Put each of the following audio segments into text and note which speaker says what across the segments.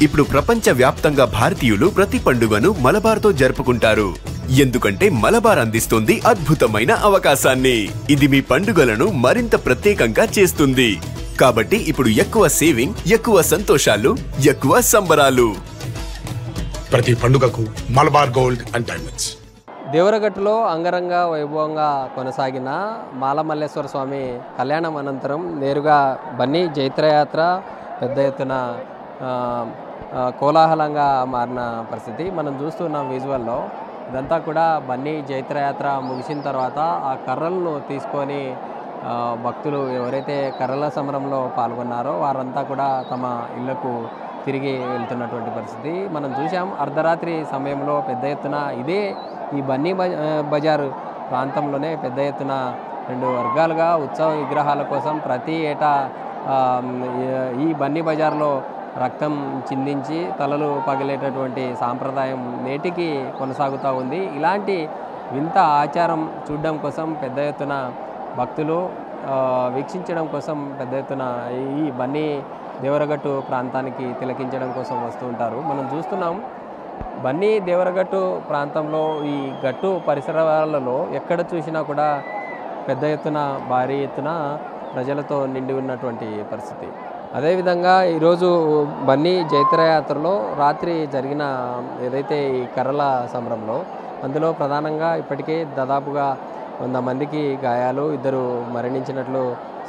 Speaker 1: ఇప్పుడు ప్రపంచ వ్యాప్తంగా భారతీయులు ప్రతి పండుగను మలబార్తో జరుపుకుంటారు. ఎందుకంటే మలబార్ అందిస్తుంది అద్భుతమైన అవకాశాన్ని. ఇది మీ పండుగలను మరింత ప్రత్యేకంగా చేస్తుంది. కాబట్టి ఇప్పుడు ఎక్కువ సేవింగ్, ఎక్కువ సంతోషాలు, ఎక్కువ సంబరాలు.
Speaker 2: ప్రతి పండుగకు మలబార్ గోల్డ్ అండ్ డైమండ్స్.
Speaker 3: దేవరగట్టులో అంగరంగ వైభవంగా కొనసాగిన మాలమల్లేశ్వర స్వామి కళ్యాణం అనంతరం నేరుగా బన్నీ జైత్రయాత్ర పెద్ద ఎత్తున కోలాహలంగా మారిన పరిస్థితి మనం చూస్తున్నాం విజువల్లో. ఇదంతా కూడా బన్నీ జైత్రయాత్ర ముగిసిన తర్వాత ఆ కర్రలను తీసుకొని భక్తులు ఎవరైతే కర్రల సమరంలో పాల్గొన్నారో వారంతా కూడా తమ ఇళ్లకు తిరిగి వెళ్తున్నటువంటి పరిస్థితి మనం చూసాం. అర్ధరాత్రి సమయంలో పెద్ద ఎత్తున ఈ బన్నీ బజార్ ప్రాంతంలోనే పెద్ద ఎత్తున 2 వర్గాలుగా ఉత్సవ విగ్రహాల కోసం ప్రతి ఏటా ఈ బన్నీ బజార్లో రక్తం చిందించి తలలు పగిలేటటువంటి సాంప్రదాయం నేటికి కొనసాగుతూ ఉంది. ఇలాంటి వింత ఆచారం చూడడం కోసం పెద్ద ఎత్తున భక్తులు వీక్షించడం కోసం పెద్ద ఎత్తున ఈ బన్నీ దేవరగట్టు ప్రాంతానికి తిలకించడం కోసం వస్తూ ఉంటారు. మనం చూస్తున్నాం బన్నీ దేవరగట్టు ప్రాంతంలో ఈ గట్టు పరిసరాలలో ఎక్కడ చూసినా కూడా పెద్ద ఎత్తున భారీ ఎత్తున ప్రజలతో నిండి ఉన్నటువంటి పరిస్థితి. అదేవిధంగా ఈరోజు బన్నీ జైత్రయాత్రలో రాత్రి జరిగిన ఏదైతే ఈ కర్రల సమరంలో అందులో ప్రధానంగా ఇప్పటికే దాదాపుగా 100 మందికి గాయాలు, 2 మరణించినట్లు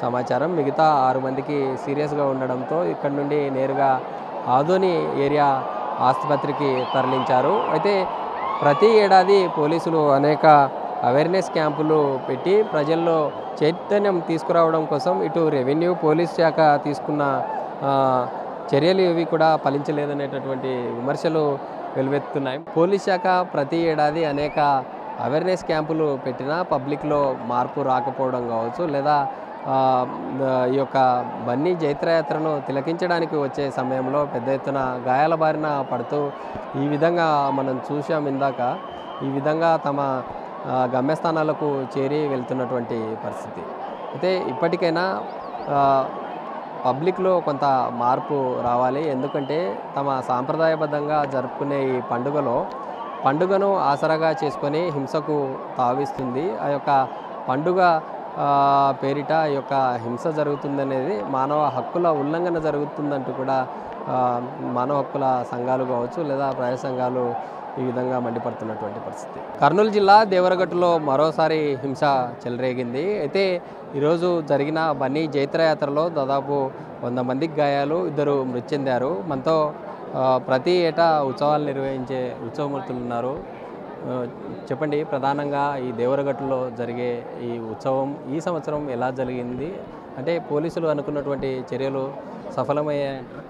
Speaker 3: సమాచారం. మిగతా 6 మందికి సీరియస్గా ఉండడంతో ఇక్కడి నుండి నేరుగా ఆదోని ఏరియా ఆసుపత్రికి తరలించారు. అయితే ప్రతి ఏడాది పోలీసులు అనేక అవేర్నెస్ క్యాంపులు పెట్టి ప్రజల్లో చైతన్యం తీసుకురావడం కోసం ఇటు రెవెన్యూ పోలీస్ శాఖ తీసుకున్న చర్యలు ఇవి కూడా ఫలించలేదనేటటువంటి విమర్శలు వెలువెత్తుతున్నాయి. పోలీస్ శాఖ ప్రతి ఏడాది అనేక అవేర్నెస్ క్యాంపులు పెట్టినా పబ్లిక్లో మార్పు రాకపోవడం కావచ్చు, లేదా ఈ యొక్క బన్నీ జైత్రయాత్రను తిలకించడానికి వచ్చే సమయంలో పెద్ద ఎత్తున గాయాల బారిన పడుతూ ఈ విధంగా మనం చూసాం ఇందాక, ఈ విధంగా తమ గమ్యస్థానాలకు చేరి వెళ్తున్నటువంటి పరిస్థితి. అయితే ఇప్పటికైనా పబ్లిక్లో కొంత మార్పు రావాలి. ఎందుకంటే తమ సాంప్రదాయబద్ధంగా జరుపుకునే ఈ పండుగను ఆసరాగా చేసుకొని హింసకు తావిస్తుంది. ఆ యొక్క పండుగ పేరిట ఈ యొక్క హింస జరుగుతుందనేది మానవ హక్కుల ఉల్లంఘన జరుగుతుందంటూ కూడా మానవ హక్కుల సంఘాలు కావచ్చు లేదా ప్రజా సంఘాలు ఈ విధంగా మండిపడుతున్నటువంటి పరిస్థితి. కర్నూలు జిల్లా దేవరగట్టులో మరోసారి హింస చెలరేగింది. అయితే ఈరోజు జరిగిన బన్నీ జైత్రయాత్రలో దాదాపు 100 మందికి గాయాలు, 2 మృతి చెందారు. మనతో ప్రతి ఏటా ఉత్సవాలు నిర్వహించే ఉత్సవమూర్తులు ఉన్నారు. చెప్పండి, ప్రధానంగా ఈ దేవరగట్టులో జరిగే ఈ ఉత్సవం ఈ సంవత్సరం ఎలా జరిగింది? అంటే పోలీసులు అనుకున్నటువంటి చర్యలు సఫలమయ్యాయంటారు?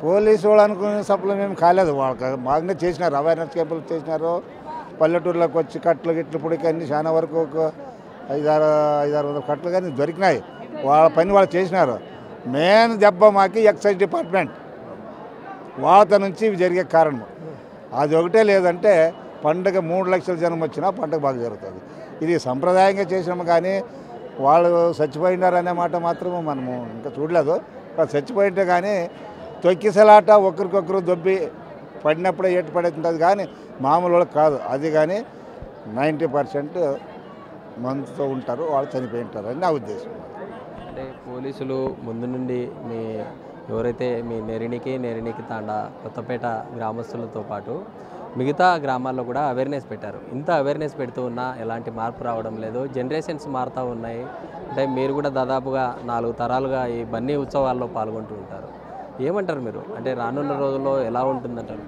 Speaker 4: పోలీసు వాళ్ళు అనుకునే సఫలం ఏమి కాలేదు. వాళ్ళకి బాగానే చేసినారు, అవేర్నెస్ క్యాంపులు చేసినారు. పల్లెటూరులోకి వచ్చి కట్లు గిట్లు పుడికి అన్ని చాలా వరకు ఒక 500-600 కట్లు కానీ దొరికినాయి. వాళ్ళ పని వాళ్ళు చేసినారు. మెయిన్ దెబ్బ మాకి ఎక్సైజ్ డిపార్ట్మెంట్ వాళ్ళ నుంచి ఇవి జరిగే కారణం అది ఒకటే. లేదంటే పండుగ 3 లక్షల జనం వచ్చినా పండుగ బాగా జరుగుతుంది. ఇది సంప్రదాయంగా చేసినాము కానీ వాళ్ళు చచ్చిపోయినారు అనే మాట మాత్రము మనము ఇంకా చూడలేదు. చచ్చిపోయింటే కానీ తొక్కిసలాట ఒకరికొకరు దొబ్బి పడినప్పుడే ఏటు పడుతుంది కానీ మామూలు వాళ్ళకి కాదు. అది కానీ 90% మందుతో ఉంటారు, వాళ్ళు చనిపోయి ఉంటారు అని నా ఉద్దేశం.
Speaker 3: అంటే పోలీసులు ముందు నుండి ఎవరైతే మీ నేరినికి తాండా కొత్తపేట గ్రామస్తులతో పాటు మిగతా గ్రామాల్లో కూడా అవేర్నెస్ పెట్టారు. ఇంత అవేర్నెస్ పెడుతూ ఉన్నా ఎలాంటి మార్పు రావడం లేదు. జనరేషన్స్ మారుతూ ఉన్నాయి. అంటే మీరు కూడా దాదాపుగా 4 తరాలుగా ఈ బన్నీ ఉత్సవాల్లో పాల్గొంటూ ఉంటారు. ఏమంటారు మీరు? అంటే రానున్న రోజుల్లో ఎలా ఉంటుందంటారు?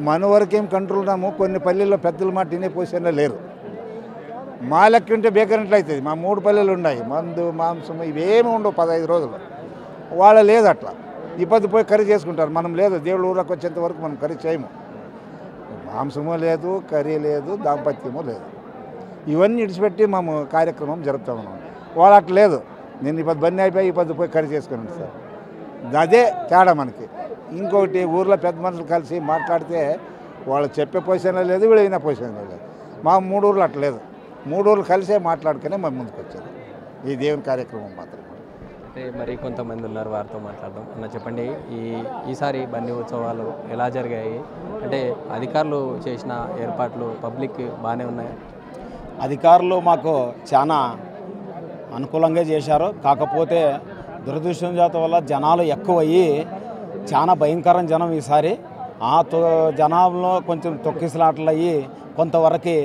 Speaker 4: మన వరకేం కంట్రోల్ ఉన్నాము. కొన్ని పల్లెల్లో పెద్దల మాట తినే పొజిషన్లో లేరు. మా లెక్క ఉంటే బేకరెంట్లు అవుతుంది. మా 3 పల్లెలు ఉన్నాయి. మందు మాంసం ఇవేమి ఉండవు 15 రోజులు. వాళ్ళ లేదు అట్లా. ఇబ్బంది పోయి కర్రీ చేసుకుంటారు. మనం లేదు, దేవుడు ఊరికి వచ్చేంత వరకు మనం కర్రీ చేయము. మాంసము లేదు, కర్రీ లేదు, దాంపత్యము లేదు. ఇవన్నీ ఇడిచిపెట్టి మేము కార్యక్రమం జరుపుతాము. వాళ్ళు అట్లా లేదు. నేను ఇప్పుడు బన్నీ అయిపోయి ఇప్పుడు పోయి కర్రీ చేసుకున్నాను సార్. అదే తేడా మనకి. ఇంకొకటి ఊర్లో పెద్ద మనుషులు కలిసి మాట్లాడితే వాళ్ళు చెప్పే పొజిషన్లో లేదు, వీళ్ళు అయిన పొజిషన్లో లేదు. మా 3 ఊర్లు అట్లా లేదు. 3 ఊర్లు కలిసే మాట్లాడుకునే మేము ముందుకు వచ్చారు ఈ దేవుని కార్యక్రమం మాత్రం.
Speaker 3: అంటే మరి కొంతమంది ఉన్నారు, వారితో మాట్లాడదాం. అన్న చెప్పండి, ఈసారి బన్నీ ఉత్సవాలు ఎలా జరిగాయి? అంటే అధికారులు చేసిన ఏర్పాట్లు పబ్లిక్ బాగానే ఉన్నాయి?
Speaker 5: అధికారులు మాకు చాలా అనుకూలంగా చేశారు. కాకపోతే దురదృష్టవశాత వల్ల జనాలు ఎక్కువయ్యి చాలా భయంకరం జనం ఈసారి. ఆ జనాల్లో కొంచెం తొక్కిసలాటలు అయ్యి కొంతవరకు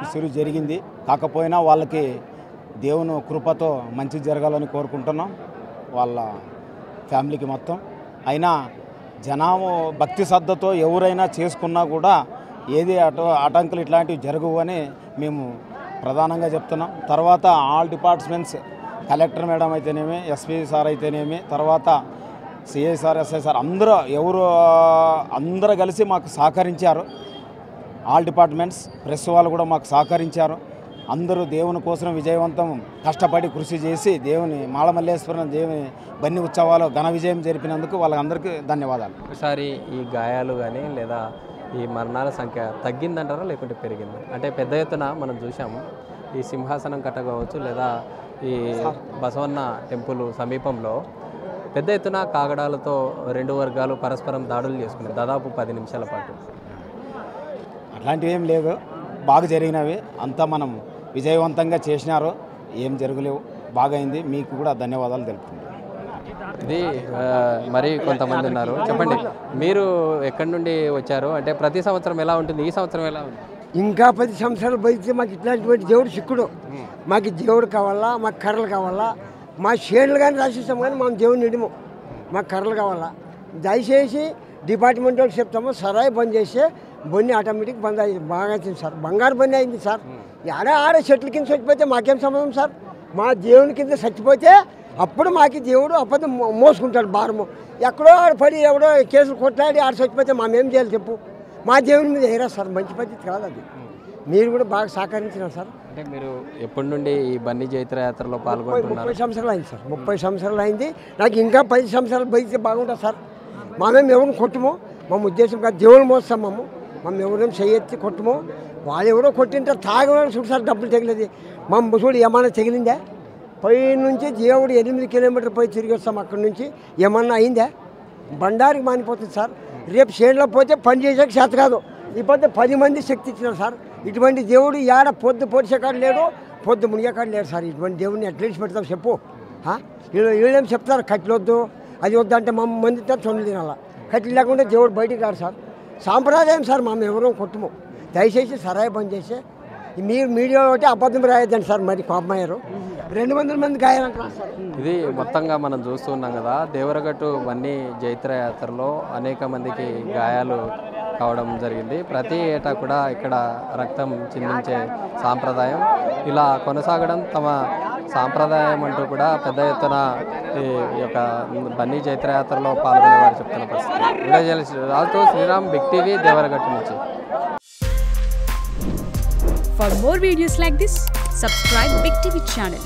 Speaker 5: ఇసురు జరిగింది. కాకపోయినా వాళ్ళకి దేవుని కృపతో మంచి జరగాలని కోరుకుంటున్నాం, వాళ్ళ ఫ్యామిలీకి మొత్తం. అయినా జనాము భక్తి శ్రద్ధతో ఎవరైనా చేసుకున్నా కూడా ఏది ఆటంకులు ఇట్లాంటివి జరగవు అని మేము ప్రధానంగా చెప్తున్నాం. తర్వాత ఆల్ డిపార్ట్మెంట్స్, కలెక్టర్ మేడం అయితేనేమి, ఎస్పీ సార్ అయితేనేమి, తర్వాత సిఐ సార్, ఎస్ఐ సార్ అందరూ కలిసి మాకు సహకరించారు. ఆల్ డిపార్ట్మెంట్స్, ప్రెస్ వాళ్ళు కూడా మాకు సహకరించారు. అందరూ దేవుని కోసం విజయవంతం కష్టపడి కృషి చేసి దేవుని మాళమల్లేశ్వరం దేవుని బన్నీ ఉత్సవాలు ఘన విజయం జరిపినందుకు వాళ్ళందరికీ ధన్యవాదాలు.
Speaker 3: ఒకసారి ఈ గాయాలు కానీ లేదా ఈ మరణాల సంఖ్య తగ్గిందంటారా లేకుంటే పెరిగిందా? అంటే పెద్ద ఎత్తున మనం చూసాము, ఈ సింహాసనం కట్ట కావచ్చు లేదా ఈ బసవన్న టెంపుల్ సమీపంలో పెద్ద ఎత్తున కాగడాలతో రెండు వర్గాలు పరస్పరం దాడులు చేసుకున్నాయి దాదాపు 10 నిమిషాల పాటు.
Speaker 5: అట్లాంటివి ఏం లేదు, బాగా జరిగినవి. అంతా మనం విజయవంతంగా చేసినారు, ఏం జరగలేవు, బాగా అయింది. మీకు కూడా ధన్యవాదాలు తెలుపుతున్నాను.
Speaker 3: ఇది మరి కొంతమంది ఉన్నారు. చెప్పండి, మీరు ఎక్కడి నుండి వచ్చారు? అంటే ప్రతి సంవత్సరం ఎలా ఉంటుంది, ఈ సంవత్సరం ఎలా ఉంది?
Speaker 6: ఇంకా 10 సంవత్సరాలు బతికితే మాకు ఇట్లాంటి దేవుడు చిక్కుడు. మాకు దేవుడు కావాలా, మాకు కర్రలు కావాలా, మా షేడ్లు కానీ రాసిస్తాం కానీ మా దేవుని నిడిము, మాకు కర్రలు కావాలా. దయచేసి డిపార్ట్మెంట్ వాళ్ళకి చెప్తాము, సరాయి బంద్ చేస్తే బొన్ని ఆటోమేటిక్ బంద్ అయింది. బాగా అవుతుంది సార్, బంగారు బొన్ని అయింది సార్. ఆడ చెట్ల కింద చచ్చిపోతే మాకేం సంబంధం సార్? మా దేవుని కింద చచ్చిపోతే అప్పుడు మాకు దేవుడు అప్పుడు మోసుకుంటాడు భారము. ఎక్కడో ఆడ పడి ఎవడో కేసులు కొట్లాడి ఆడ చచ్చిపోతే మేమేం చేయాలి చెప్పు? మా దేవుని మీద ఏరా సార్, మంచి పద్ధతి కాదు అది. మీరు కూడా బాగా సహకరించినారు సార్.
Speaker 3: అంటే మీరు ఎప్పటి నుండి ఈ బన్నీ జైత్ర యాత్రలో పాల్గొంటున్నారు?
Speaker 6: 30 సంవత్సరాలు అయింది సార్, 30 సంవత్సరాలు అయింది. నాకు ఇంకా 10 సంవత్సరాలు బతికితే బాగుంటుంది సార్. మేము ఎవరిని కొట్టుము, మా ఉద్దేశం కాదు, దేవుని మోస్తాం మేము ఎవరేం చేయెత్తి కొట్టుము. వాళ్ళు ఎవరో కొట్టింటే తాగడం చూడు సార్, డబ్బులు తగిలేదు. మా చూడు ఏమన్నా తగిలిందా? పై నుంచి దేవుడు 8 కిలోమీటర్లు పోయి తిరిగి వస్తాం, అక్కడి నుంచి ఏమన్నా అయిందా? బండారికి మానిపోతుంది సార్. రేపు షేడ్లో పోతే పని చేసేకి చేత కాదు. ఇప్పుడు 10 మంది శక్తి ఇచ్చినారు సార్. ఇటువంటి దేవుడు ఏడ పొద్దు పొడిచేకాడు లేడు, పొద్దు మునిగేకాడు లేడు సార్. ఇటువంటి దేవుడిని ఎట్లా పెడతాం చెప్పు? వీళ్ళేం చెప్తారు, కట్లొద్దు అది వద్దు అంటే మా మంది తొందర తినాలా. కట్లు లేకుండా దేవుడు బయటికి రాడు సార్. సాంప్రదాయం సార్, మేము ఎవరో కొట్టుము. దయచేసి సరాయి బంద్ చేసి మీరు మీడియా ఒకటి అబద్ధం రాయొద్దండి సార్. మరి కోపమయ్యారు, 200 మంది గాయాలంటున్నారు సార్.
Speaker 3: ఇది మొత్తంగా మనం చూస్తున్నాం కదా, దేవరగట్టు బన్నీ జైత్ర యాత్రలో అనేక మందికి గాయాలు కావడం జరిగింది. ప్రతి ఏటా కూడా ఇక్కడ రక్తం చిందించే సాంప్రదాయం ఇలా కొనసాగడం తమ సాంప్రదాయం అంటూ కూడా పెద్ద ఎత్తున ఈ యొక్క బన్నీ జైత్ర యాత్రలో పాల్గొనే వారు చెప్తున్న పరిస్థితి. రాజు శ్రీరామ్, బిగ్ టీవీ, దేవరగట్టు నుంచి.
Speaker 7: For more videos like this, subscribe Big TV channel.